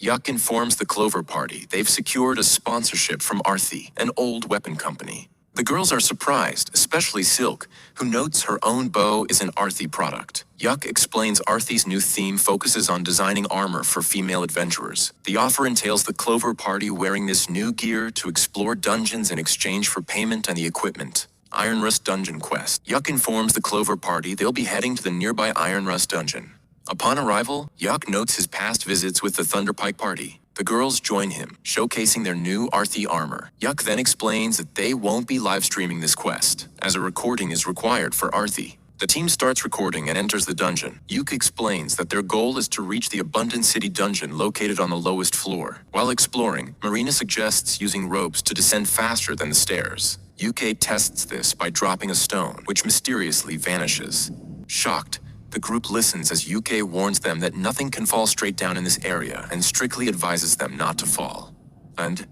Yuck informs the Clover Party they've secured a sponsorship from Arthi, an old weapon company. The girls are surprised, especially Silk, who notes her own bow is an Arthi product. Yuck explains Arthi's new theme focuses on designing armor for female adventurers. The offer entails the Clover Party wearing this new gear to explore dungeons in exchange for payment and the equipment. Ironrust Dungeon Quest. Yuck informs the Clover Party they'll be heading to the nearby Ironrust Dungeon. Upon arrival, Yuck notes his past visits with the Thunderpike Party. The girls join him, showcasing their new Arthi armor. Yuck then explains that they won't be live streaming this quest, as a recording is required for Arthi. The team starts recording and enters the dungeon. Yuck explains that their goal is to reach the Abundant City dungeon located on the lowest floor. While exploring, Marina suggests using ropes to descend faster than the stairs. UK tests this by dropping a stone, which mysteriously vanishes. Shocked, the group listens as UK warns them that nothing can fall straight down in this area and strictly advises them not to fall. And,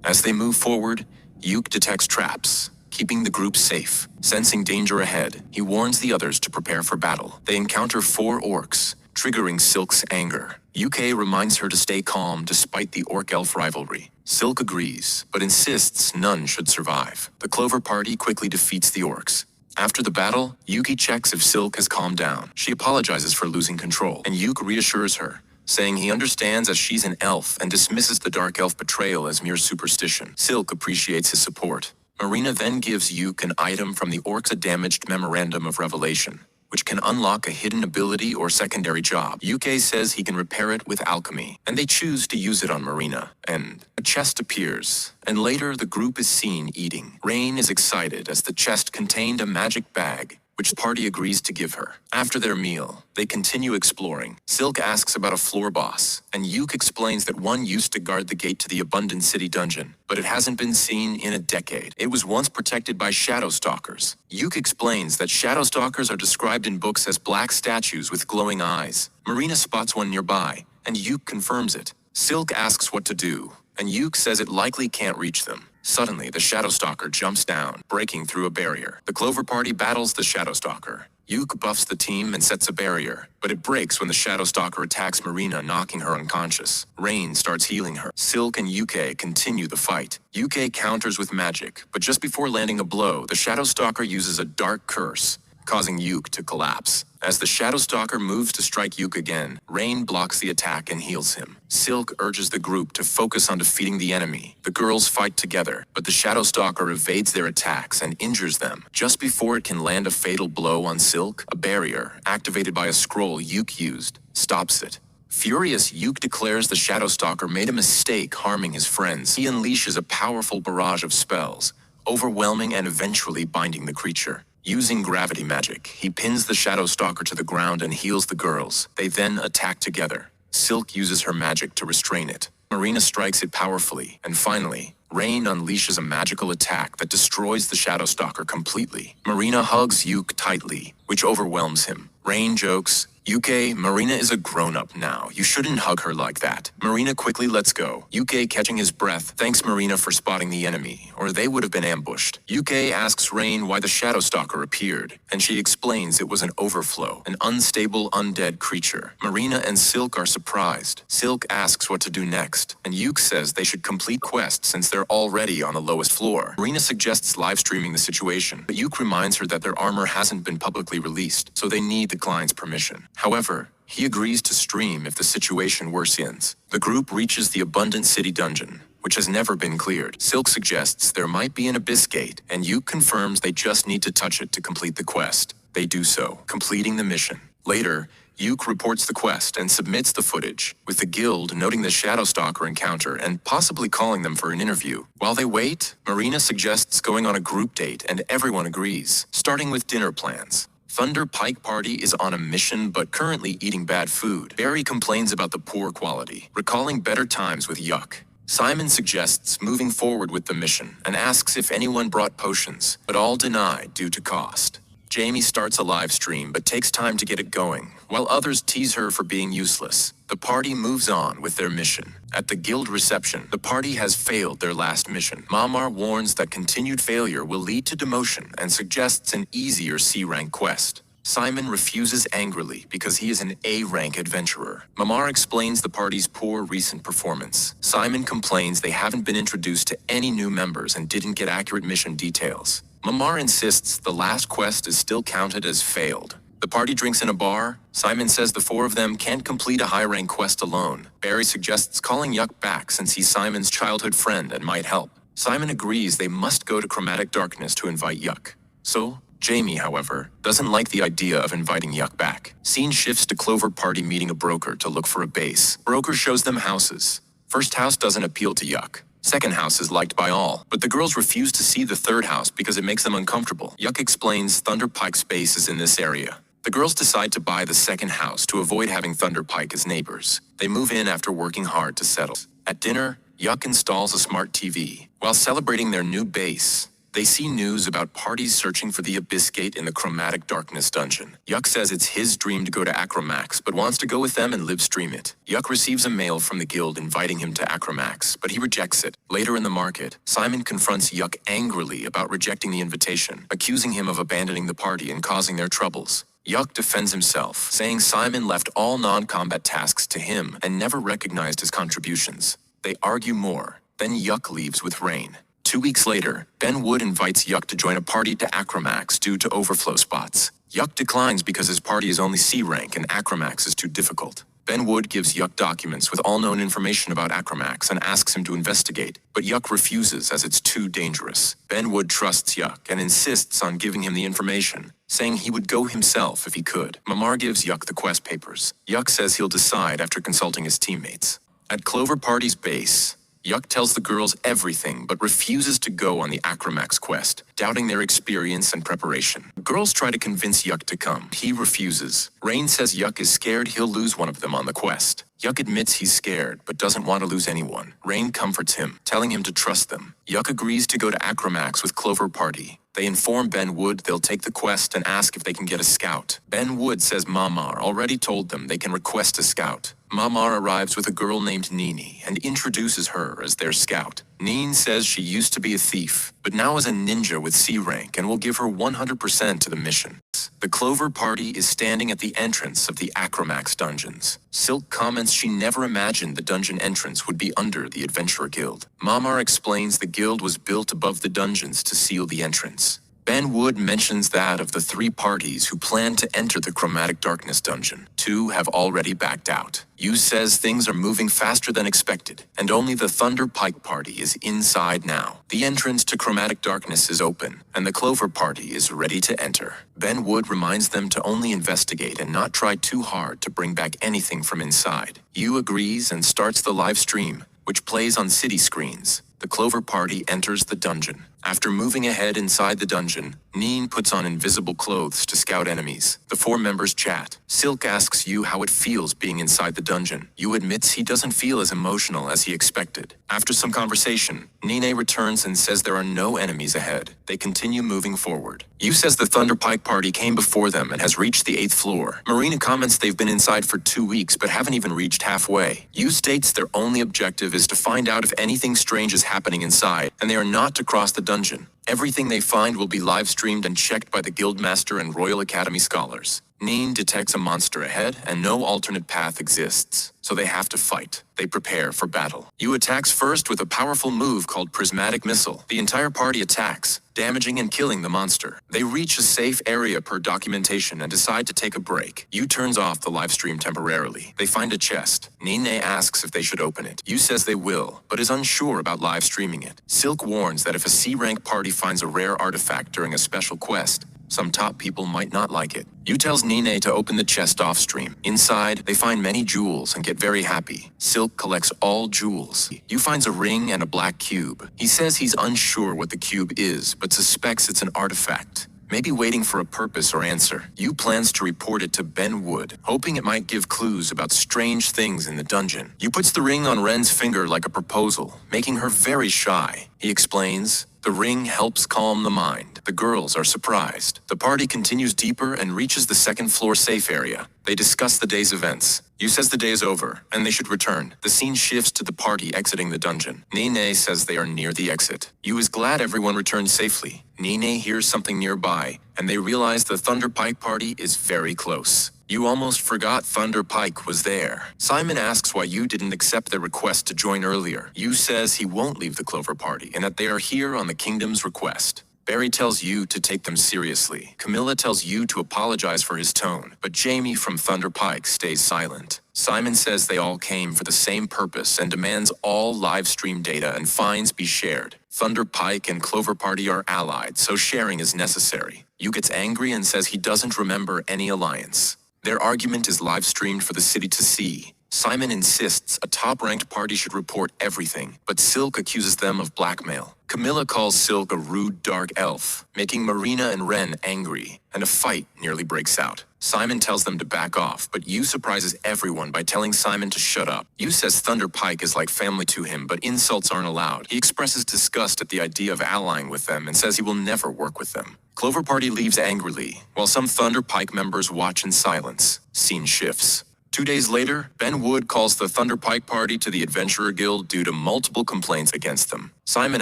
as they move forward, Yuke detects traps, keeping the group safe. Sensing danger ahead, he warns the others to prepare for battle. They encounter 4 orcs, triggering Silk's anger. UK reminds her to stay calm despite the orc-elf rivalry. Silk agrees, but insists none should survive. The Clover Party quickly defeats the orcs. After the battle, Yuki checks if Silk has calmed down. She apologizes for losing control, and Yuke reassures her, saying he understands as she's an elf and dismisses the Dark Elf betrayal as mere superstition. Silk appreciates his support. Marina then gives Yuke an item from the orcs, a damaged Memorandum of Revelation, which can unlock a hidden ability or secondary job. UK says he can repair it with alchemy, and they choose to use it on Marina. And a chest appears, and later the group is seen eating. Rain is excited as the chest contained a magic bag, which the party agrees to give her. After their meal, they continue exploring. Silk asks about a floor boss, and Yuke explains that one used to guard the gate to the Abundant City dungeon, but it hasn't been seen in a decade. It was once protected by shadow stalkers. Yuke explains that shadow stalkers are described in books as black statues with glowing eyes. Marina spots one nearby, and Yuke confirms it. Silk asks what to do, and Yuke says it likely can't reach them. Suddenly, the Shadow Stalker jumps down, breaking through a barrier. The Clover Party battles the Shadow Stalker. Yuke buffs the team and sets a barrier, but it breaks when the Shadow Stalker attacks Marina, knocking her unconscious. Rain starts healing her. Silk and UK continue the fight. UK counters with magic, but just before landing a blow, the Shadow Stalker uses a dark curse, causing Yuke to collapse. As the Shadow Stalker moves to strike Yuke again, Rain blocks the attack and heals him. Silk urges the group to focus on defeating the enemy. The girls fight together, but the Shadow Stalker evades their attacks and injures them. Just before it can land a fatal blow on Silk, a barrier, activated by a scroll Yuke used, stops it. Furious, Yuke declares the Shadow Stalker made a mistake harming his friends. He unleashes a powerful barrage of spells, overwhelming and eventually binding the creature. Using gravity magic, he pins the Shadow Stalker to the ground and heals the girls. They then attack together. Silk uses her magic to restrain it. Marina strikes it powerfully, and finally, Rain unleashes a magical attack that destroys the Shadow Stalker completely. Marina hugs Yuke tightly, which overwhelms him. Rain jokes, UK, Marina is a grown-up now. You shouldn't hug her like that. Marina quickly lets go. UK, catching his breath, thanks Marina for spotting the enemy, or they would have been ambushed. UK asks Rain why the Shadow Stalker appeared, and she explains it was an overflow, an unstable undead creature. Marina and Silk are surprised. Silk asks what to do next, and Yuke says they should complete quests since they're already on the lowest floor. Marina suggests live streaming the situation, but Yuke reminds her that their armor hasn't been publicly released, so they need the client's permission. However, he agrees to stream if the situation worsens. The group reaches the Abundant City dungeon, which has never been cleared. Silk suggests there might be an abyss gate, and Yuke confirms they just need to touch it to complete the quest. They do so, completing the mission. Later, Yuke reports the quest and submits the footage, with the guild noting the Shadow Stalker encounter and possibly calling them for an interview. While they wait, Marina suggests going on a group date and everyone agrees, starting with dinner plans. Thunderpike Party is on a mission but currently eating bad food. Barry complains about the poor quality, recalling better times with Yuck. Simon suggests moving forward with the mission and asks if anyone brought potions, but all deny due to cost. Jamie starts a live stream but takes time to get it going, while others tease her for being useless. The party moves on with their mission. At the guild reception, the party has failed their last mission. Mamar warns that continued failure will lead to demotion and suggests an easier C-rank quest. Simon refuses angrily because he is an A-rank adventurer. Mamar explains the party's poor recent performance. Simon complains they haven't been introduced to any new members and didn't get accurate mission details. Mamar insists the last quest is still counted as failed. The party drinks in a bar. Simon says the four of them can't complete a high-rank quest alone. Barry suggests calling Yuck back since he's Simon's childhood friend and might help. Simon agrees they must go to Chromatic Darkness to invite Yuck. So, Jamie, however, doesn't like the idea of inviting Yuck back. Scene shifts to Clover Party meeting a broker to look for a base. Broker shows them houses. First house doesn't appeal to Yuck. Second house is liked by all, but the girls refuse to see the third house because it makes them uncomfortable. Yuck explains Thunder Pike's base is in this area. The girls decide to buy the second house to avoid having Thunder Pike as neighbors. They move in after working hard to settle. At dinner, Yuck installs a smart TV. While celebrating their new base, they see news about parties searching for the Abyss Gate in the Chromatic Darkness dungeon. Yuck says it's his dream to go to Acromax, but wants to go with them and live stream it. Yuck receives a mail from the guild inviting him to Acromax, but he rejects it. Later in the market, Simon confronts Yuck angrily about rejecting the invitation, accusing him of abandoning the party and causing their troubles. Yuck defends himself, saying Simon left all non-combat tasks to him and never recognized his contributions. They argue more, then Yuck leaves with Rain. 2 weeks later, Ben Wood invites Yuck to join a party to Acromax due to overflow spots. Yuck declines because his party is only C rank and Acromax is too difficult. Ben Wood gives Yuck documents with all known information about Acromax and asks him to investigate, but Yuck refuses as it's too dangerous. Ben Wood trusts Yuck and insists on giving him the information, saying he would go himself if he could. Mamar gives Yuck the quest papers. Yuck says he'll decide after consulting his teammates. At Clover Party's base, Yuck tells the girls everything but refuses to go on the Acromax quest, doubting their experience and preparation. The girls try to convince Yuck to come. He refuses. Rain says Yuck is scared he'll lose one of them on the quest. Yuck admits he's scared but doesn't want to lose anyone. Rain comforts him, telling him to trust them. Yuck agrees to go to Acromax with Clover Party. They inform Ben Wood they'll take the quest and ask if they can get a scout. Ben Wood says Mamar already told them they can request a scout. Mamar arrives with a girl named Nini and introduces her as their scout. Neen says she used to be a thief, but now is a ninja with C rank and will give her 100% to the mission. The Clover Party is standing at the entrance of the Acromax dungeons. Silk comments she never imagined the dungeon entrance would be under the Adventurer Guild. Mamar explains the guild was built above the dungeons to seal the entrance. Ben Wood mentions that of the 3 parties who plan to enter the Chromatic Darkness dungeon, 2 have already backed out. Yu says things are moving faster than expected, and only the Thunder Pike party is inside now. The entrance to Chromatic Darkness is open, and the Clover Party is ready to enter. Ben Wood reminds them to only investigate and not try too hard to bring back anything from inside. Yu agrees and starts the live stream, which plays on city screens. The Clover Party enters the dungeon. After moving ahead inside the dungeon, Neen puts on invisible clothes to scout enemies. The 4 members chat. Silk asks Yu how it feels being inside the dungeon. Yu admits he doesn't feel as emotional as he expected. After some conversation, Nene returns and says there are no enemies ahead. They continue moving forward. Yu says the Thunder Pike party came before them and has reached the 8th floor. Marina comments they've been inside for 2 weeks but haven't even reached halfway. Yu states their only objective is to find out if anything strange is happening inside, and they are not to cross the dungeon. Everything they find will be live streamed and checked by the Guildmaster and Royal Academy scholars. Neen detects a monster ahead and no alternate path exists, so they have to fight. They prepare for battle. Yu attacks first with a powerful move called Prismatic Missile. The entire party attacks, damaging and killing the monster. They reach a safe area per documentation and decide to take a break. Yu turns off the live stream temporarily. They find a chest. Nene asks if they should open it. Yu says they will, but is unsure about live streaming it. Silk warns that if a C-rank party finds a rare artifact during a special quest, some top people might not like it. Yu tells Nene to open the chest off-stream. Inside, they find many jewels and get very happy. Silk collects all jewels. Yu finds a ring and a black cube. He says he's unsure what the cube is, but suspects it's an artifact, maybe waiting for a purpose or answer. Yu plans to report it to Ben Wood, hoping it might give clues about strange things in the dungeon. Yu puts the ring on Ren's finger like a proposal, making her very shy. He explains, the ring helps calm the mind. The girls are surprised. The party continues deeper and reaches the second floor safe area. They discuss the day's events. Yu says the day is over, and they should return. The scene shifts to the party exiting the dungeon. Nene says they are near the exit. Yu is glad everyone returned safely. Nene hears something nearby, and they realize the Thunder Pike party is very close. Yu almost forgot Thunder Pike was there. Simon asks why Yu didn't accept their request to join earlier. Yu says he won't leave the Clover Party and that they are here on the kingdom's request. Barry tells Yu to take them seriously. Camilla tells Yu to apologize for his tone, but Jamie from Thunder Pike stays silent. Simon says they all came for the same purpose and demands all live stream data and fines be shared. Thunder Pike and Clover Party are allied, so sharing is necessary. Yu gets angry and says he doesn't remember any alliance. Their argument is live-streamed for the city to see. Simon insists a top-ranked party should report everything, but Silk accuses them of blackmail. Camilla calls Silk a rude dark elf, making Marina and Ren angry, and a fight nearly breaks out. Simon tells them to back off, but Yu surprises everyone by telling Simon to shut up. Yu says Thunder Pike is like family to him, but insults aren't allowed. He expresses disgust at the idea of allying with them and says he will never work with them. Clover Party leaves angrily, while some Thunder Pike members watch in silence. Scene shifts. 2 days later, Ben Wood calls the Thunder Pike Party to the Adventurer Guild due to multiple complaints against them. Simon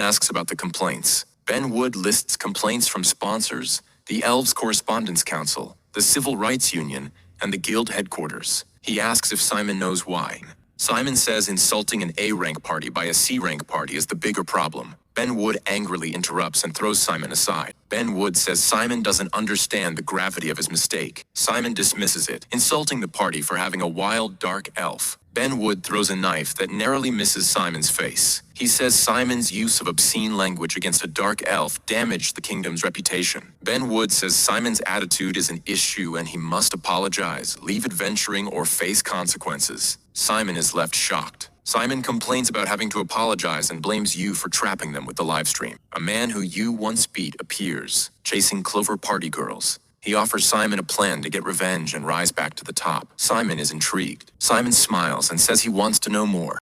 asks about the complaints. Ben Wood lists complaints from sponsors, the Elves Correspondence Council, the Civil Rights Union, and the Guild headquarters. He asks if Simon knows why. Simon says insulting an A-rank party by a C-rank party is the bigger problem. Ben Wood angrily interrupts and throws Simon aside. Ben Wood says Simon doesn't understand the gravity of his mistake. Simon dismisses it, insulting the party for having a wild, dark elf. Ben Wood throws a knife that narrowly misses Simon's face. He says Simon's use of obscene language against a dark elf damaged the kingdom's reputation. Ben Wood says Simon's attitude is an issue and he must apologize, leave adventuring, or face consequences. Simon is left shocked. Simon complains about having to apologize and blames Yu for trapping them with the livestream. A man who Yu once beat appears, chasing Clover Party girls. He offers Simon a plan to get revenge and rise back to the top. Simon is intrigued. Simon smiles and says he wants to know more.